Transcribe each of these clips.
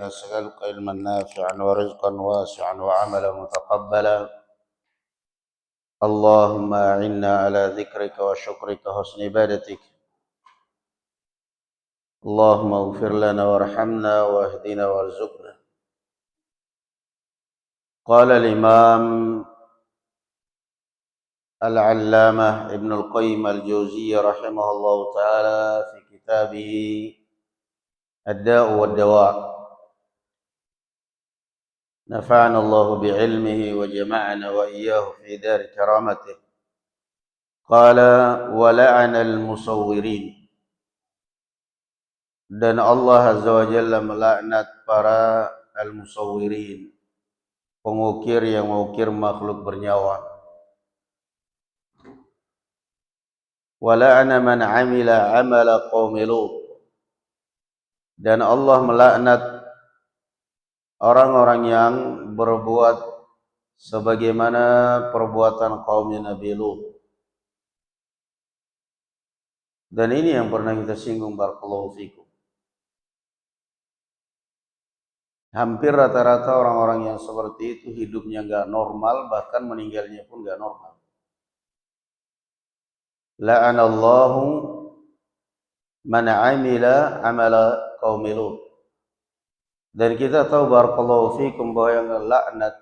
نسألك علما نافعا ورزقا واسعا وعملا متقبلا. اللهم أعنا على ذكرك وشكرك وحسن عبادتك. اللهم اغفر لنا وارحمنا واهدنا وارزقنا. قال الإمام العلامة ابن القيم الجوزية رحمه الله تعالى في كتابه الداء والدواء، نفعنا الله بعلمه وجمعنا وإياه في دار كرامته. قال ولعن المصورين، dan Allah Azza wa Jalla melaknat para al-musawwirin, pengukir yang mengukir makhluk bernyawa. Wala'ana man 'amila 'amala qaumi Lut, dan Allah melaknat orang-orang yang berbuat sebagaimana perbuatan kaum Nabi Lut. Dan ini yang pernah kita singgung, barakallahu fikum. Hampir rata-rata orang-orang yang seperti itu hidupnya enggak normal, bahkan meninggalnya pun enggak normal. La'anallahu man 'amila 'amala qaumi Lut. Dan kita tahu barakallahu fikum bahwa yang laknat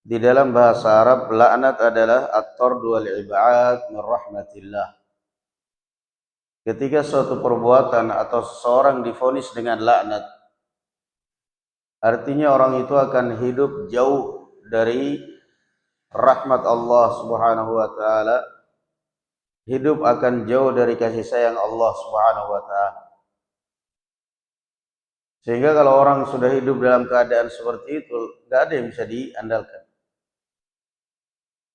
di dalam bahasa Arab, laknat adalah at-tardu wal ib'ad min rahmatillah. Ketika suatu perbuatan atau seseorang divonis dengan laknat, artinya orang itu akan hidup jauh dari rahmat Allah Subhanahu wa taala, hidup akan jauh dari kasih sayang Allah Subhanahu wa taala. Sehingga kalau orang sudah hidup dalam keadaan seperti itu, enggak ada yang bisa diandalkan.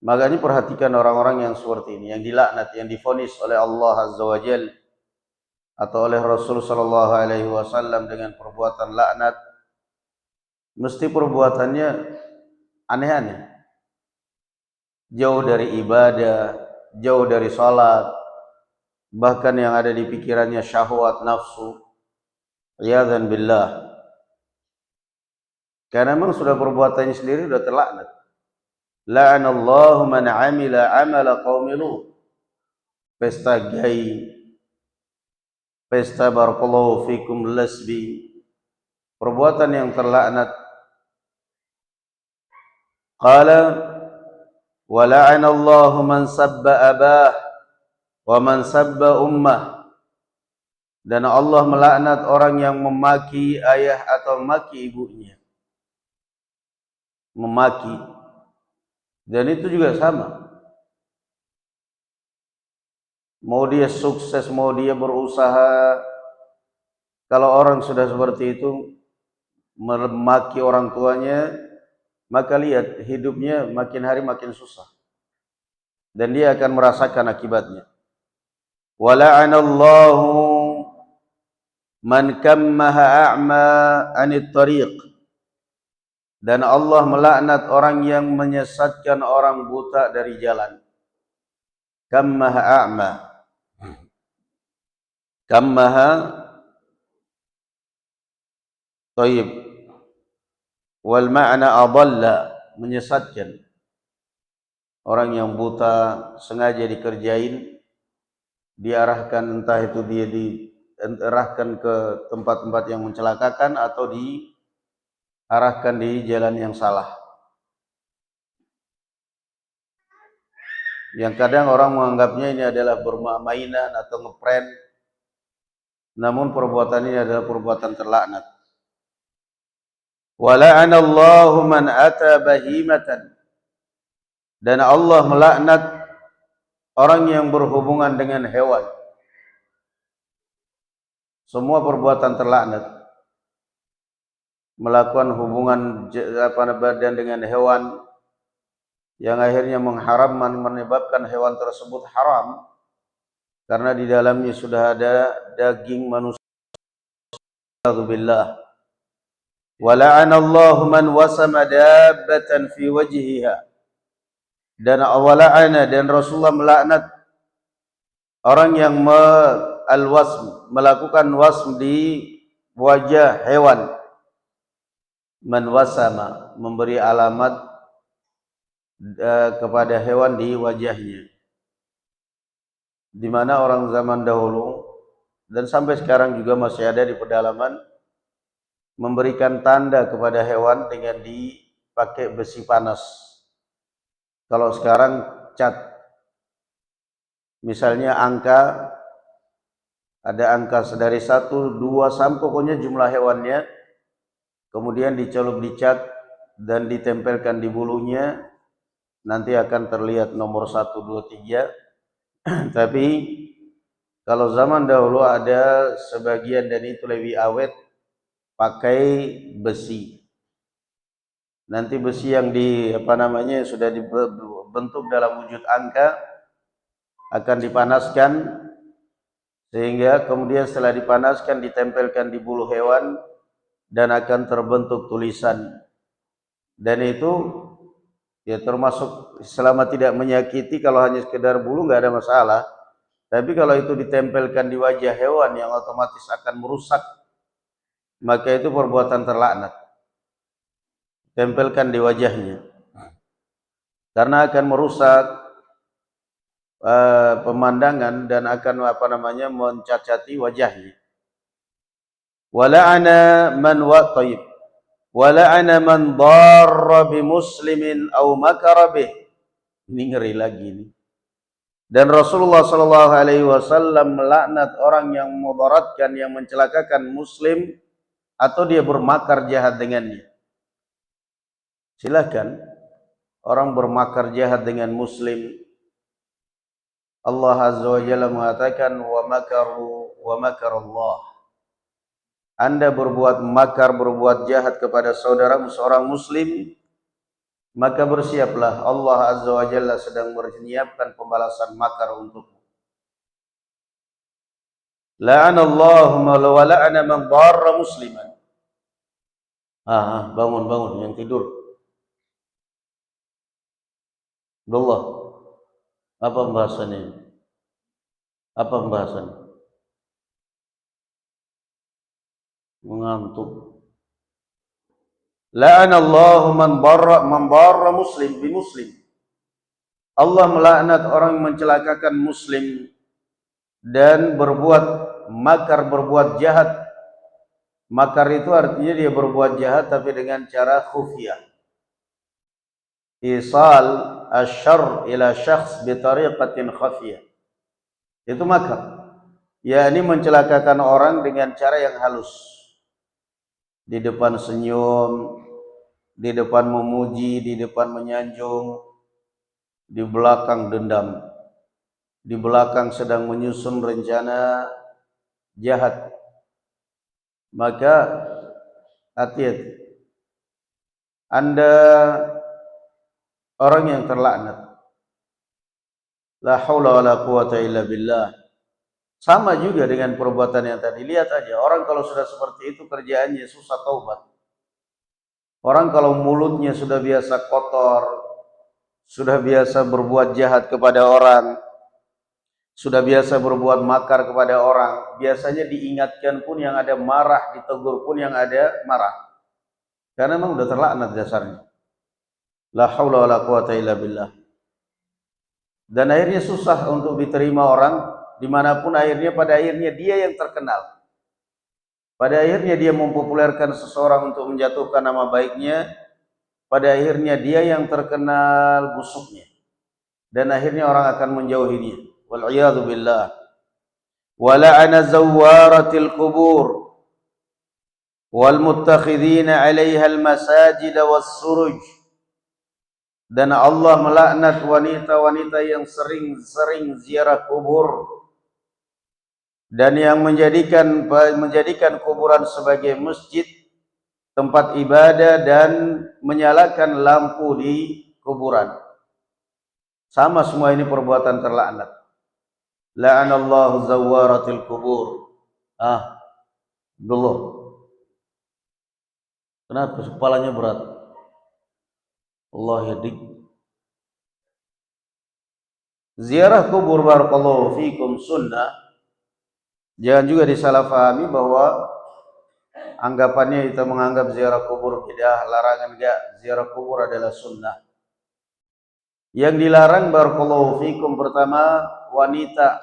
Makanya perhatikan orang-orang yang seperti ini, yang dilaknat, yang divonis oleh Allah Azza wa Jalla atau oleh Rasul sallallahu alaihi wasallam dengan perbuatan laknat, mesti perbuatannya aneh-aneh. Jauh dari ibadah, jauh dari salat, bahkan yang ada di pikirannya syahwat nafsu. Iyadzan billah. Karena memang sudah perbuatannya sendiri sudah terlaknat. La'anallahu man 'amila 'amala qaumi Lut. Pesta gay, pesta barakallahu fikum lesbi, perbuatan yang terlaknat. Qala wa la'anallahu man sabba abah wa man sabba ummah. Dan Allah melaknat orang yang memaki ayah atau memaki ibunya. Memaki. Dan itu juga sama. Mau dia sukses, mau dia berusaha, kalau orang sudah seperti itu memaki orang tuanya, maka lihat hidupnya makin hari makin susah. Dan dia akan merasakan akibatnya. Wala'anallahu man kammaha a'ma 'anit tariq. Dan Allah melaknat orang yang menyesatkan orang buta dari jalan. Kammaha a'ma. Kammaha thayyib. Wal ma'na adalla, menyesatkan. Orang yang buta sengaja dikerjain, diarahkan, entah itu dia diarahkan ke tempat-tempat yang mencelakakan atau diarahkan di jalan yang salah. Yang kadang orang menganggapnya ini adalah bermain-mainan atau ngeprank, namun perbuatan ini adalah perbuatan terlaknat. Wa la'anallahu man ata bahimatan. Dan Allah melaknat orang yang berhubungan dengan hewan. Semua perbuatan terlaknat. Melakukan hubungan badan dengan hewan yang akhirnya menyebabkan hewan tersebut haram karena di dalamnya sudah ada daging manusia. Billah. Wa la'anallahu man wasama dabbatan fi wajhiha. Dan awala'ana, dan Rasulullah melaknat orang yang al-wasm, melakukan wasm di wajah hewan. man wasama, memberi alamat kepada hewan di wajahnya, di mana orang zaman dahulu dan sampai sekarang juga masih ada di pedalaman memberikan tanda kepada hewan dengan dipakai besi panas. Kalau sekarang cat, misalnya angka, ada angka dari 1, 2 sampai pokoknya jumlah hewannya, kemudian dicelup dicat dan ditempelkan di bulunya, nanti akan terlihat nomor 1, 2, 3. Tapi kalau zaman dahulu ada sebagian dan itu lebih awet, pakai besi. Nanti besi yang sudah dibentuk dalam wujud angka akan dipanaskan, sehingga kemudian setelah dipanaskan ditempelkan di bulu hewan dan akan terbentuk tulisan. Dan itu ya termasuk selama tidak menyakiti, kalau hanya sekedar bulu nggak ada masalah. Tapi kalau itu ditempelkan di wajah hewan yang otomatis akan merusak, maka itu perbuatan terlaknat. Tempelkan di wajahnya, karena akan merusak pemandangan dan akan mencacati wajahnya. Wala'ana man wa'taib wala'ana man darra bimuslimin aw makara bih. Ini ngeri lagi ini. Dan Rasulullah sallallahu alaihi wasallam melaknat orang yang mudaratkan, yang mencelakakan muslim atau dia bermakar jahat dengannya. Silakan orang bermakar jahat dengan muslim. Allah Azza wa Jalla mengatakan wa makaru wa makarallah. Anda berbuat makar, berbuat jahat kepada saudaramu seorang muslim, maka bersiaplah, Allah Azza wa Jalla sedang menyiapkan pembalasan makar untukmu. La'anallahu wa la'ana man darra musliman. Bangun yang tidur. Abdullah, apa pembahasannya? Apa pembahasannya? Mengantuk. La'anallahu man darra muslim bi muslim. Allah melaknat orang yang mencelakakan muslim dan berbuat makar, berbuat jahat. Makar itu artinya dia berbuat jahat tapi dengan cara khufiyah. Isal asyarr ila syakhs bi tariqatin khafiyah. Itu makar. Yakni mencelakakan orang dengan cara yang halus. Di depan senyum, di depan memuji, di depan menyanjung, di belakang dendam, di belakang sedang menyusun rencana jahat. Maka hati-hati, Anda orang yang terlaknat. La haula wala quwata illa billah. Sama juga dengan perbuatan yang tadi. Lihat aja, orang kalau sudah seperti itu kerjaannya susah taubat. Orang kalau mulutnya sudah biasa kotor, sudah biasa berbuat jahat kepada orang, sudah biasa berbuat makar kepada orang, biasanya diingatkan pun yang ada marah, ditegur pun yang ada marah. Karena memang sudah terlaknat dasarnya. La haula wala quwata illa billah. Dan akhirnya susah untuk diterima orang dimanapun, pada akhirnya dia yang terkenal. Pada akhirnya dia mempopulerkan seseorang untuk menjatuhkan nama baiknya. Pada akhirnya dia yang terkenal busuknya. Dan akhirnya orang akan menjauhinya. Wal'iyadu billah. Wala'ana zawaratil kubur. Walmuttakhidina alaiha al-masajid was-suruj. Dan Allah melaknat wanita-wanita yang sering-sering ziarah kubur dan yang menjadikan kuburan sebagai masjid, tempat ibadah, dan menyalakan lampu di kuburan. Sama semua ini perbuatan terlaknat. La'anallahu zawaratil kubur. Abdullah, kenapa kepalanya berat? Allah yadik. Ziarah kubur barakallahu fikum sunnah. Jangan juga disalahfahami bahwa anggapannya kita menganggap ziarah kubur bid'ah, larangan enggak, ziarah kubur adalah sunnah. Yang dilarang barakallahu fikum pertama wanita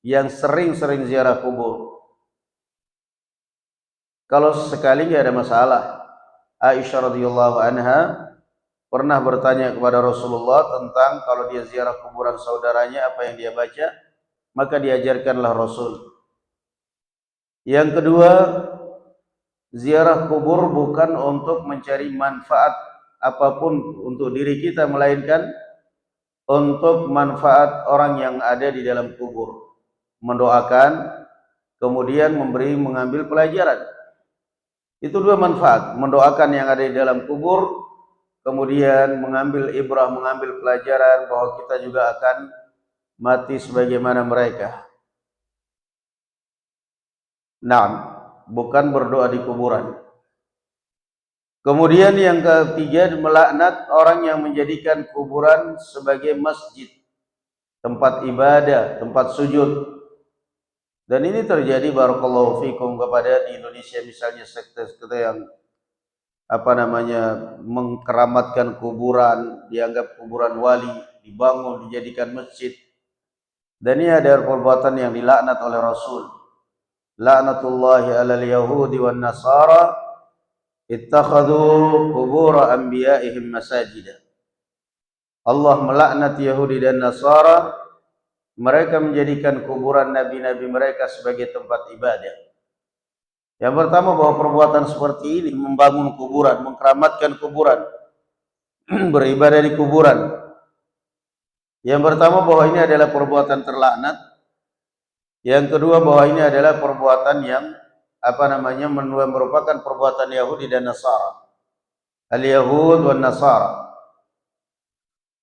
yang sering-sering ziarah kubur. Kalau sekali enggak ada masalah. Aisyah radhiyallahu anha pernah bertanya kepada Rasulullah tentang kalau dia ziarah kuburan saudaranya apa yang dia baca, maka diajarkanlah Rasul. Yang kedua, ziarah kubur bukan untuk mencari manfaat apapun untuk diri kita, melainkan untuk manfaat orang yang ada di dalam kubur. Mendoakan, kemudian mengambil pelajaran. Itu dua manfaat, mendoakan yang ada di dalam kubur, kemudian mengambil ibrah, mengambil pelajaran bahwa kita juga akan mati sebagaimana mereka. Nah, bukan berdoa di kuburan. Kemudian yang ketiga, melaknat orang yang menjadikan kuburan sebagai masjid, tempat ibadah, tempat sujud. Dan ini terjadi barakallahu fikum kepada di Indonesia misalnya sekte-sekte yang mengkeramatkan kuburan, dianggap kuburan wali, dibangun, dijadikan masjid. Dan ini ada perbuatan yang dilaknat oleh Rasul. Laknatullahi alal yahudi wan nasara ittakhadhu qubur anbiya'ihim masajida. Allah melaknat Yahudi dan Nasara, mereka menjadikan kuburan nabi-nabi mereka sebagai tempat ibadah. Yang pertama, bahwa perbuatan seperti ini, membangun kuburan, mengkeramatkan kuburan, beribadah di kuburan. Yang pertama, bahwa ini adalah perbuatan terlaknat. Yang kedua, bahwa ini adalah perbuatan yang merupakan perbuatan Yahudi dan Nasara. Al-Yahud wan Nasara.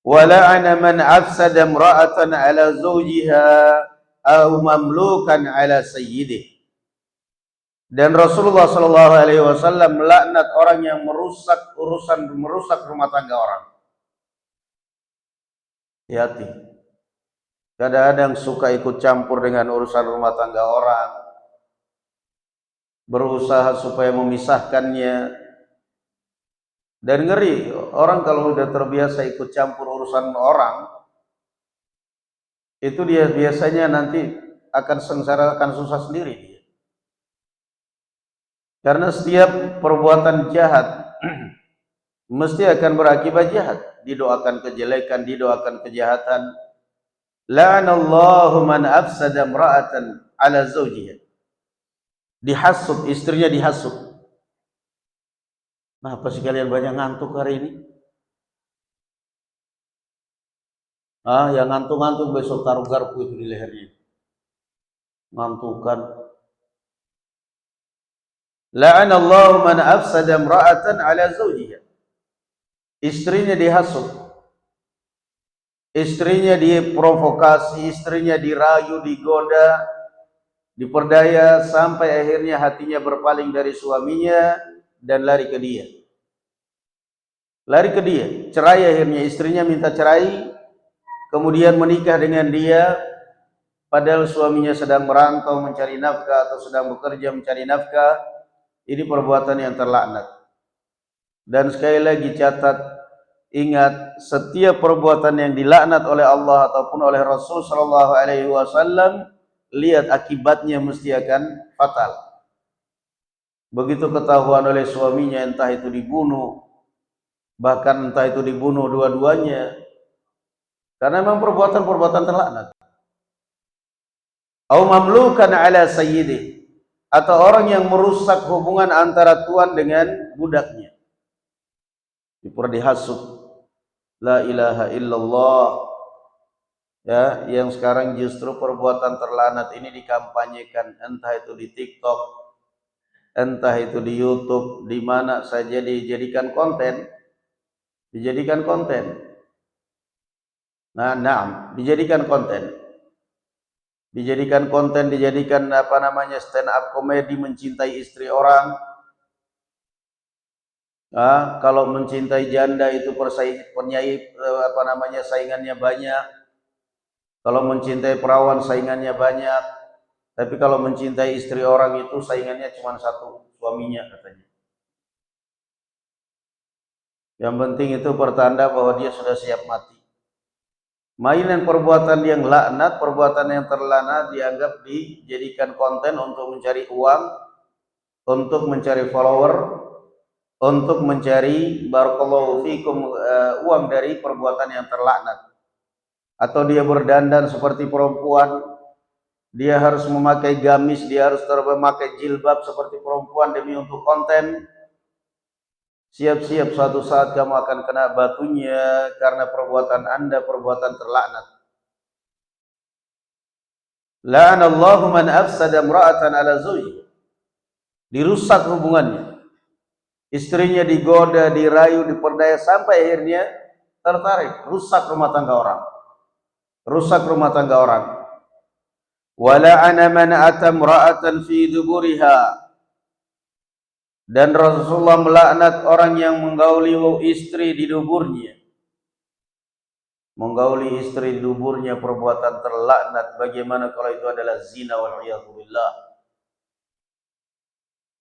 Wala'ana man afsada imra'atan ala zawjiha aw mamlukan ala sayyidih. Dan Rasulullah sallallahu alaihi wasallam melaknat orang yang merusak rumah tangga orang. Hati-hati. Kadang-kadang suka ikut campur dengan urusan rumah tangga orang, berusaha supaya memisahkannya. Dan ngeri, orang kalau udah terbiasa ikut campur urusan orang, itu dia biasanya nanti akan sengsara, akan susah sendiri dia. Karena setiap perbuatan jahat mesti akan berakibat jahat. Didoakan kejelekan, didoakan kejahatan. La'anallahu man afsada imra'atan ala zawjiha. Dihasut, istrinya dihasut. Kenapa sih kalian banyak ngantuk hari ini? Yang ngantuk-ngantuk besok taruh garpu itu di lehernya. Ngantukan. La'anallahu man afsada imra'atan ala zawjiha. Istrinya dihasut. Istrinya diprovokasi, istrinya dirayu, digoda, diperdaya sampai akhirnya hatinya berpaling dari suaminya dan lari ke dia. Lari ke dia, cerai akhirnya, istrinya minta cerai, kemudian menikah dengan dia, padahal suaminya sedang merantau mencari nafkah atau sedang bekerja mencari nafkah. Ini perbuatan yang terlaknat. Dan sekali lagi catat, ingat, setiap perbuatan yang dilaknat oleh Allah ataupun oleh Rasul sallallahu alaihi wasallam, lihat akibatnya mesti akan fatal. Begitu ketahuan oleh suaminya, entah itu dibunuh, bahkan entah itu dibunuh dua-duanya, karena memang perbuatan-perbuatan terlaknat. Au mamlukan ala sayyidih, atau orang yang merusak hubungan antara tuan dengan budaknya. Dihasut. La ilaha illallah. Ya, yang sekarang justru perbuatan terlaknat ini dikampanyekan, entah itu di TikTok, entah itu di YouTube, di mana saja dijadikan konten. Dijadikan konten. Dijadikan konten. Dijadikan konten, dijadikan stand up komedi, mencintai istri orang. Kalau mencintai janda itu saingannya banyak. Kalau mencintai perawan saingannya banyak. Tapi kalau mencintai istri orang itu saingannya cuma satu, suaminya katanya. Yang penting itu pertanda bahwa dia sudah siap mati. Mainan perbuatan yang laknat, perbuatan yang terlaknat dianggap dijadikan konten untuk mencari uang, untuk mencari follower, untuk mencari barakallahu fikum uang dari perbuatan yang terlaknat. Atau dia berdandan seperti perempuan, dia harus memakai gamis, dia harus memakai jilbab seperti perempuan demi untuk konten. Siap-siap suatu saat kamu akan kena batunya karena perbuatan Anda perbuatan terlaknat. La'anallahu man afsada imra'atan ala zawji. Dirusak hubungannya. Istrinya digoda, dirayu, diperdaya sampai akhirnya tertarik, rusak rumah tangga orang. Rusak rumah tangga orang. Wa la'ana man ata imra'atan fi duburiha. Dan Rasulullah melaknat orang yang menggauli istri di duburnya. Menggauli istri di duburnya perbuatan terlaknat. Bagaimana kalau itu adalah zina wal-'iyadzu billah.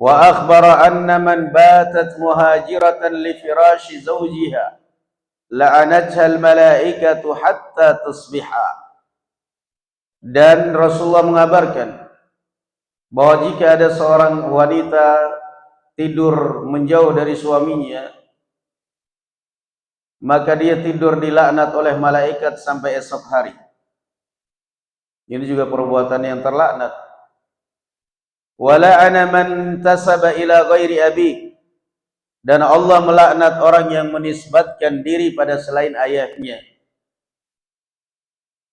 Wa akhbara anna man batat muhajiratan li firashi zawjiha la'anatha al-malaikatu hatta tusbiha. Dan Rasulullah mengabarkan bahwa jika ada seorang wanita tidur menjauh dari suaminya, maka dia tidur dilaknat oleh malaikat sampai esok hari. Ini juga perbuatan yang terlaknat. Wala'ana man tasaba ila ghairi abi. Dan Allah melaknat orang yang menisbatkan diri pada selain ayahnya.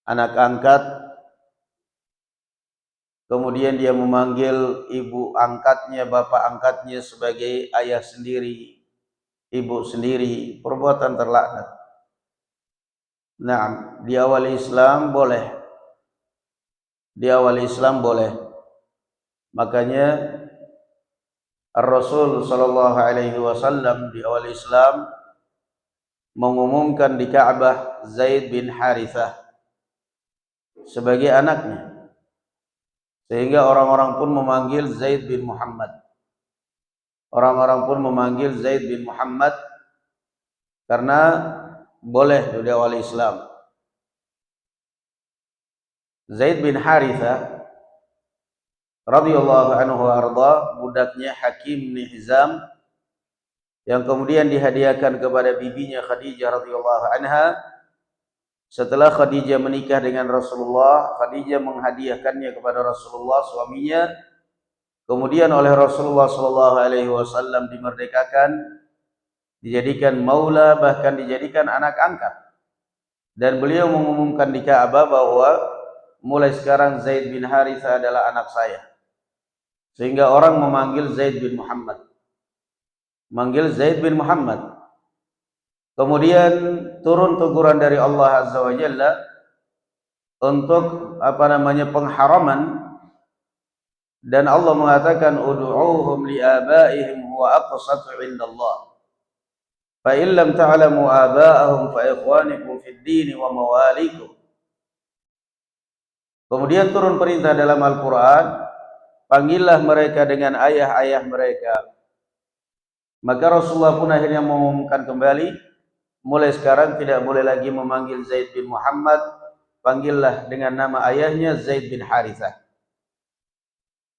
Anak angkat, kemudian dia memanggil ibu angkatnya, bapak angkatnya sebagai ayah sendiri, ibu sendiri, perbuatan terlaknat. Nah, di awal Islam boleh. Di awal Islam boleh. Makanya Rasul sallallahu alaihi wasallam di awal Islam mengumumkan di Ka'bah Zaid bin Harithah sebagai anaknya. Sehingga orang-orang pun memanggil Zaid bin Muhammad. Orang-orang pun memanggil Zaid bin Muhammad karena boleh di awal Islam. Zaid bin Harithah radhiyallahu anhu arda, budaknya Hakim bin Hizam yang kemudian dihadiahkan kepada bibinya Khadijah radhiyallahu anha. Setelah Khadijah menikah dengan Rasulullah, Khadijah menghadiahkannya kepada Rasulullah suaminya. Kemudian oleh Rasulullah sallallahu alaihi wasallam dimerdekakan, dijadikan maula, bahkan dijadikan anak angkat. Dan beliau mengumumkan di Ka'bah bahwa mulai sekarang Zaid bin Harithah adalah anak saya. Sehingga orang memanggil Zaid bin Muhammad. Manggil Zaid bin Muhammad. Kemudian turun teguran dari Allah Azza wa Jalla untuk pengharaman, dan Allah mengatakan ud'uuhum liabaihim huwa aqsatu 'indallah. Fa in lam ta'lamu abaahum fa ikhwanikum fid din wa mawalikum. Kemudian turun perintah dalam Al-Qur'an, panggillah mereka dengan ayah-ayah mereka. Maka Rasulullah pun akhirnya mengumumkan kembali, mulai sekarang tidak boleh lagi memanggil Zaid bin Muhammad, panggillah dengan nama ayahnya Zaid bin Harithah.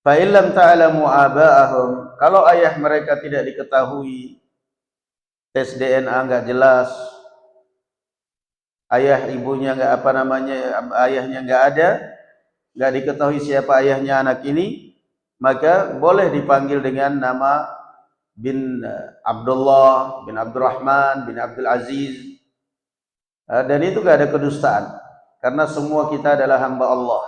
Fa illam ta'lamu aba'ahum, kalau ayah mereka tidak diketahui, tes DNA enggak jelas, ayah ibunya ayahnya enggak ada, enggak diketahui siapa ayahnya anak ini, maka boleh dipanggil dengan nama bin Abdullah, bin Abdurrahman, bin Abdul Aziz. Dan itu enggak ada kedustaan, karena semua kita adalah hamba Allah.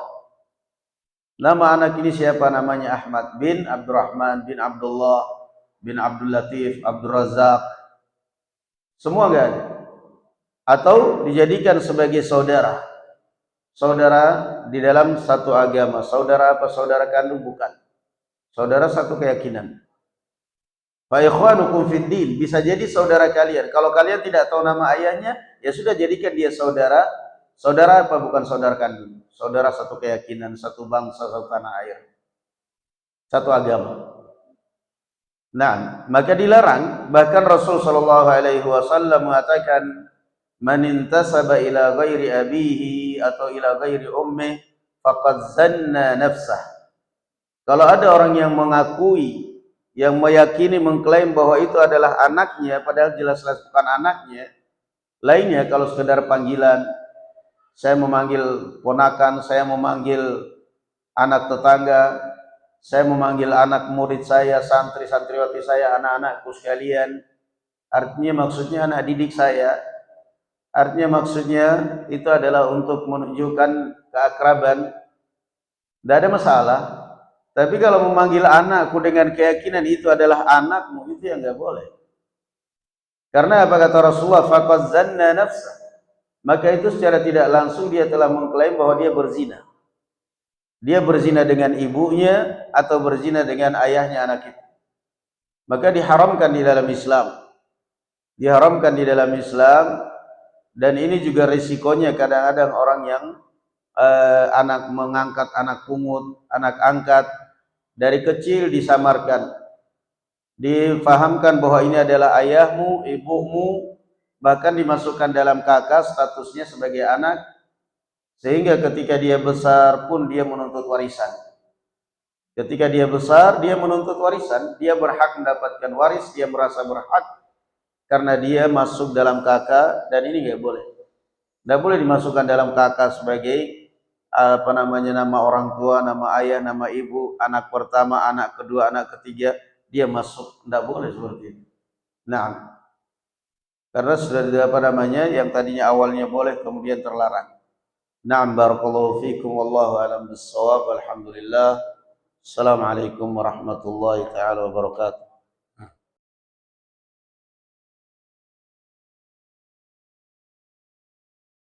Nama anak ini siapa? Namanya Ahmad bin Abdurrahman bin Abdullah bin Abdul Latif, Abdul Razak. Semua enggak ada. Atau dijadikan sebagai saudara. Saudara di dalam satu agama. Saudara apa? Saudara kandung? Bukan. Saudara satu keyakinan. Fa ikhwanukum fid din, bisa jadi saudara kalian. Kalau kalian tidak tahu nama ayahnya, ya sudah jadikan dia saudara. Saudara apa? Bukan saudara kandung. Saudara satu keyakinan, satu bangsa, satu tanah air. Satu agama. Nah, maka dilarang. Bahkan Rasul sallallahu alaihi wasallam mengatakan, "Man intasaba ila ghairi abihi atau ila ghairi ummih faqad zanna nafsah." Kalau ada orang yang mengakui, yang meyakini, mengklaim bahwa itu adalah anaknya padahal jelas-jelas bukan anaknya, lainnya kalau sekedar panggilan, saya memanggil ponakan, saya memanggil anak tetangga, saya memanggil anak murid saya, santri-santriwati saya, anak-anakku sekalian, artinya maksudnya anak didik saya, artinya maksudnya itu adalah untuk menunjukkan keakraban, tidak ada masalah. Tapi kalau memanggil anakku dengan keyakinan itu adalah anakmu, itu yang nggak boleh. Karena apa kata Rasulullah, faqad zanna nafsa, maka itu secara tidak langsung dia telah mengklaim bahwa dia berzina. Dia berzina dengan ibunya atau berzina dengan ayahnya anak itu. Maka diharamkan di dalam Islam. Diharamkan di dalam Islam, dan ini juga risikonya kadang-kadang orang yang anak mengangkat anak pungut, anak angkat dari kecil disamarkan, difahamkan bahwa ini adalah ayahmu, ibumu, bahkan dimasukkan dalam kakak statusnya sebagai anak, sehingga ketika dia besar pun dia menuntut warisan. Ketika dia besar dia menuntut warisan, dia berhak mendapatkan waris, dia merasa berhak karena dia masuk dalam kakak, dan ini nggak boleh. Nggak boleh dimasukkan dalam kakak sebagai apa namanya, nama orang tua, nama ayah, nama ibu, anak pertama, anak kedua, anak ketiga, dia masuk, nggak boleh seperti itu. Nah, karena sudah apa namanya, yang tadinya awalnya boleh kemudian terlarang. Na'am, barakallahu fikum, wallahu a'lam bissawab. Alhamdulillah. Assalamualaikum warahmatullahi taala wabarakatuh.